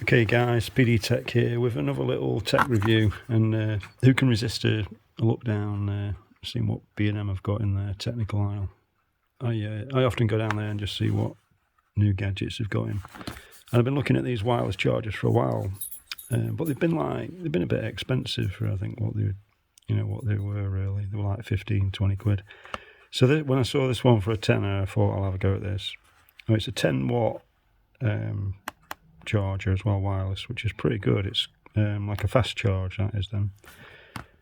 Okay guys, PD Tech here with another little tech review, and who can resist a look down, seeing what B&M have got in their technical aisle. I often go down there and just see what new gadgets they've got in. And I've been looking at these wireless chargers for a while, but they've been a bit expensive for I think what they were really. They were like 15-20 quid. So when I saw this one for a tenner, I thought I'll have a go at this. Oh, it's a 10 watt charger as well, wireless, which is pretty good. It's like a fast charge, that is then.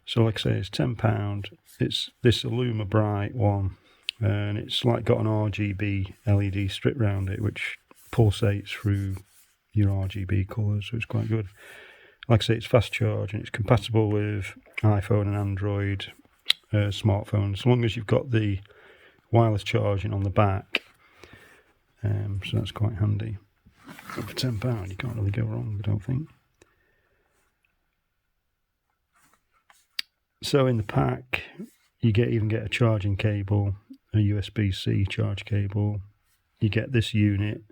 So like I say, it's £10. It's this Illuma Bright one, and it's like got an RGB LED strip round it, which pulsates through your RGB colours, so it's quite good. Like I say, it's fast charge and it's compatible with iPhone and Android smartphones, as long as you've got the wireless charging on the back. So that's quite handy. For £10, you can't really go wrong, I don't think. So in the pack, you even get a charging cable, a USB-C charge cable. You get this unit,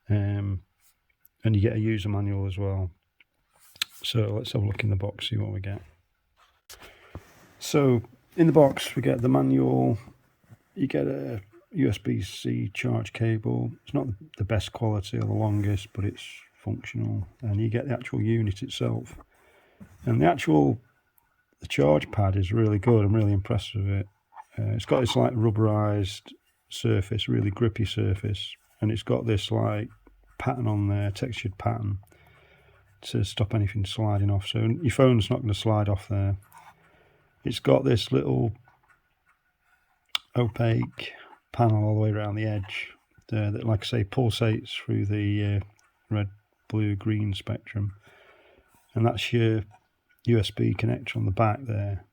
and you get a user manual as well. So let's have a look in the box, see what we get. So in the box, we get the manual. You get a USB-C charge cable. It's not the best quality or the longest, but it's functional. And you get the actual unit itself. And the charge pad is really good. I'm really impressed with it. It's got this like rubberized surface, really grippy surface, and it's got this like pattern on there, textured pattern, to stop anything sliding off. So your phone's not going to slide off there. It's got this little opaque panel all the way around the edge that, like I say, pulsates through the red, blue, green spectrum, and that's your USB connector on the back there.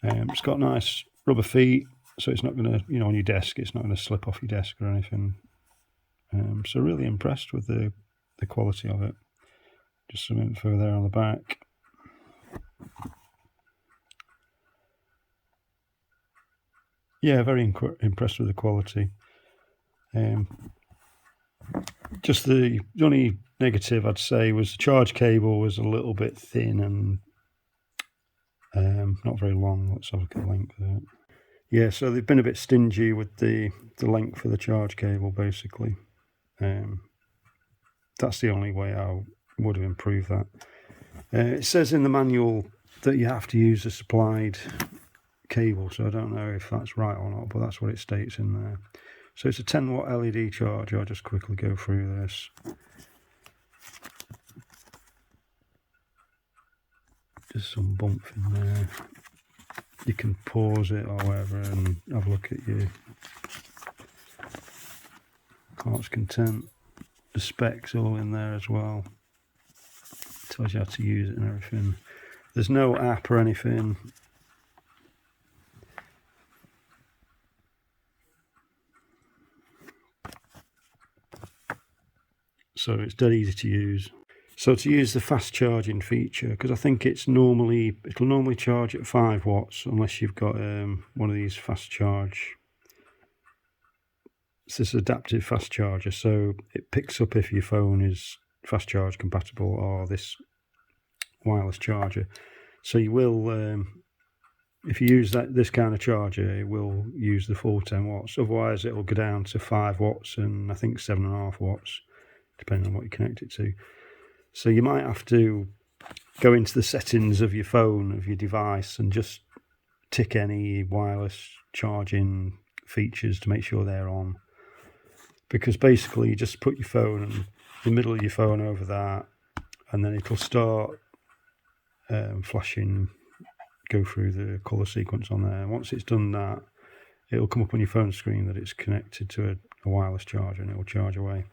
It's got nice rubber feet, so it's not going to, on your desk, it's not going to slip off your desk or anything. So really impressed with the quality of it. Just some info there on the back. Yeah, very impressed with the quality. Just the only negative I'd say was the charge cable was a little bit thin and not very long. Let's have a look at the length there. Yeah, so they've been a bit stingy with the length of the charge cable, basically. That's the only way I would have improved that. It says in the manual that you have to use a supplied cable, so I don't know if that's right or not, but that's what it states in there. So it's a 10 watt LED charger. I'll just quickly go through this. Just some bump in there. You can pause it or whatever and have a look at your heart's content. The specs all in there as well. Tells you how to use it and everything. There's no app or anything. So it's dead easy to use. So to use the fast charging feature, because I think it'll normally charge at 5 watts unless you've got one of these fast charge. It's this adaptive fast charger, so it picks up if your phone is fast charge compatible or this wireless charger. So you will, if you use this kind of charger, it will use the full 10 watts. Otherwise, it will go down to 5 watts and I think 7.5 watts, depending on what you connect it to. So you might have to go into the settings of your phone, of your device, and just tick any wireless charging features to make sure they're on. Because basically you just put your phone in the middle of your phone over that, and then it'll start flashing, go through the colour sequence on there. And once it's done that, it'll come up on your phone screen that it's connected to a wireless charger, and it will charge away.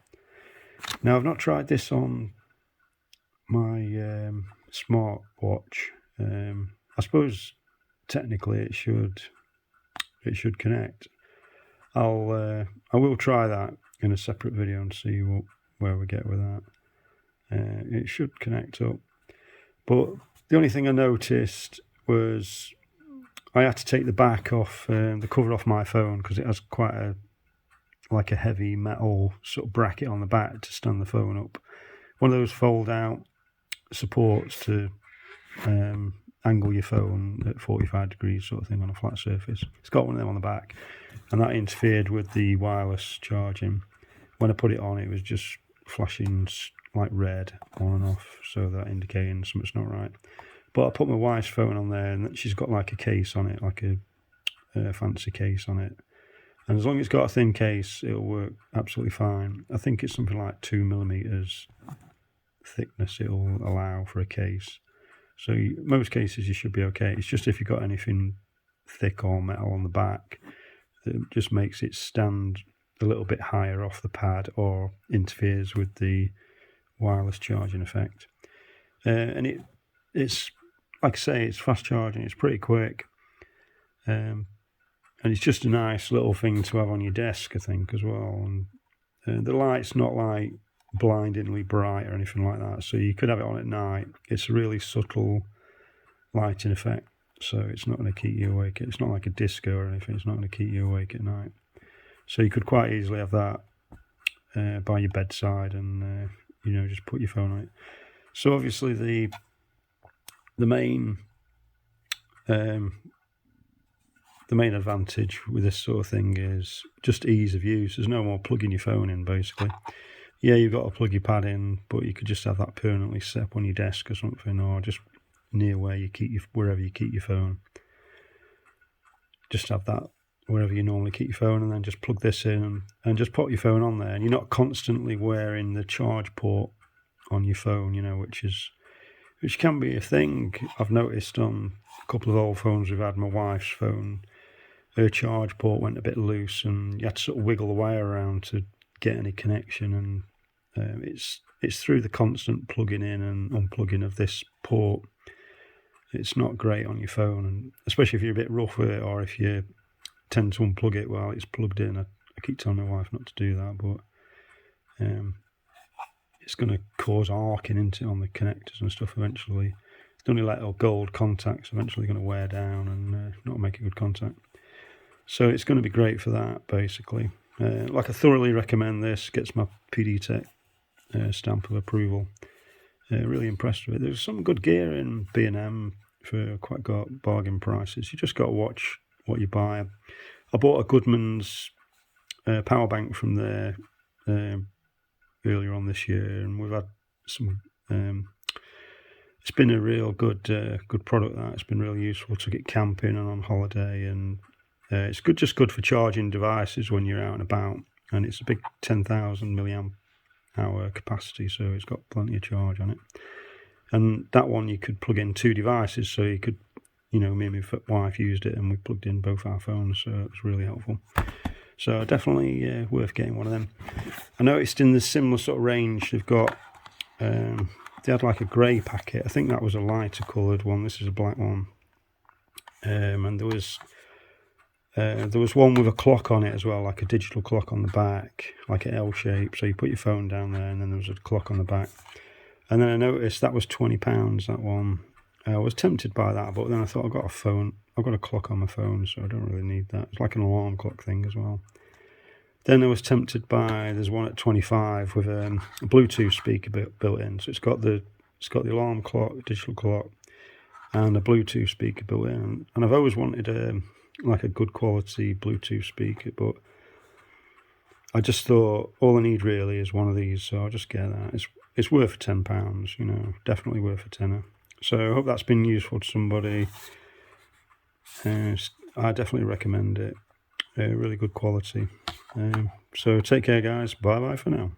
Now, I've not tried this on my smartwatch. I suppose technically it should connect. I will try that in a separate video and see where we get with that. It should connect up, but the only thing I noticed was I had to take the back off, the cover off my phone, because it has quite a heavy metal sort of bracket on the back to stand the phone up. one of those fold out supports to angle your phone at 45 degrees sort of thing on a flat surface. It's got one of them on the back, and that interfered with the wireless charging. When I put it on, it was just flashing like red on and off, so that indicating something's not right. But I put my wife's phone on there, and she's got like a case on it, like a fancy case on it. And as long as it's got a thin case, it'll work absolutely fine. I think it's something like 2mm thickness it'll allow for a case. So most cases you should be okay. It's just if you've got anything thick or metal on the back that just makes it stand a little bit higher off the pad or interferes with the wireless charging effect. And it's like I say, it's fast charging. It's pretty quick, and it's just a nice little thing to have on your desk, I think, as well. And the light's not like blindingly bright or anything like that, so you could have it on at night. It's a really subtle lighting effect, so it's not going to keep you awake. It's not like a disco or anything. It's not going to keep you awake at night. So you could quite easily have that by your bedside, and just put your phone on it. So obviously the main advantage with this sort of thing is just ease of use. There's no more plugging your phone in, basically. Yeah, you've got to plug your pad in, but you could just have that permanently set up on your desk or something, or just near wherever you keep your phone. Just have that wherever you normally keep your phone, and then just plug this in and just put your phone on there. And you're not constantly wearing the charge port on your phone, which can be a thing. I've noticed on a couple of old phones we've had. My wife's phone, her charge port went a bit loose, and you had to sort of wiggle the wire around to get any connection. And it's through the constant plugging in and unplugging of this port. It's not great on your phone, and especially if you're a bit rough with it, or if you tend to unplug it while it's plugged in. I keep telling my wife not to do that, but it's going to cause arcing on the connectors and stuff eventually. The only little gold contacts eventually going to wear down and not make a good contact. So it's going to be great for that, basically. I thoroughly recommend this. Gets my PD Tech stamp of approval. Really impressed with it. There's some good gear in B&M for quite bargain prices. You just got to watch what you buy. I bought a Goodman's power bank from there earlier on this year, and we've had some. It's been a real good product. That it's been really useful to get camping and on holiday, and it's just good for charging devices when you're out and about. And it's a big 10,000 milliamp hour capacity, so it's got plenty of charge on it. And that one you could plug in 2 devices, so you could, me and my wife used it, and we plugged in both our phones, so it was really helpful. So definitely worth getting one of them. I noticed in the similar sort of range they've got, they had like a grey packet. I think that was a lighter coloured one. This is a black one, and there was one with a clock on it as well, like a digital clock on the back, like an L shape. So you put your phone down there, and then there was a clock on the back. And then I noticed that was £20. That one. I was tempted by that, but then I thought I've got a clock on my phone, so I don't really need that. It's like an alarm clock thing as well. Then I was tempted by, there's one at 25 with a Bluetooth speaker built in. So it's got the alarm clock, digital clock, and a Bluetooth speaker built in. And I've always wanted a good quality Bluetooth speaker, but I just thought all I need really is one of these, so I'll just get that. It's worth £10, definitely worth a tenner. So I hope that's been useful to somebody. I definitely recommend it. Really good quality. So take care, guys. Bye bye for now.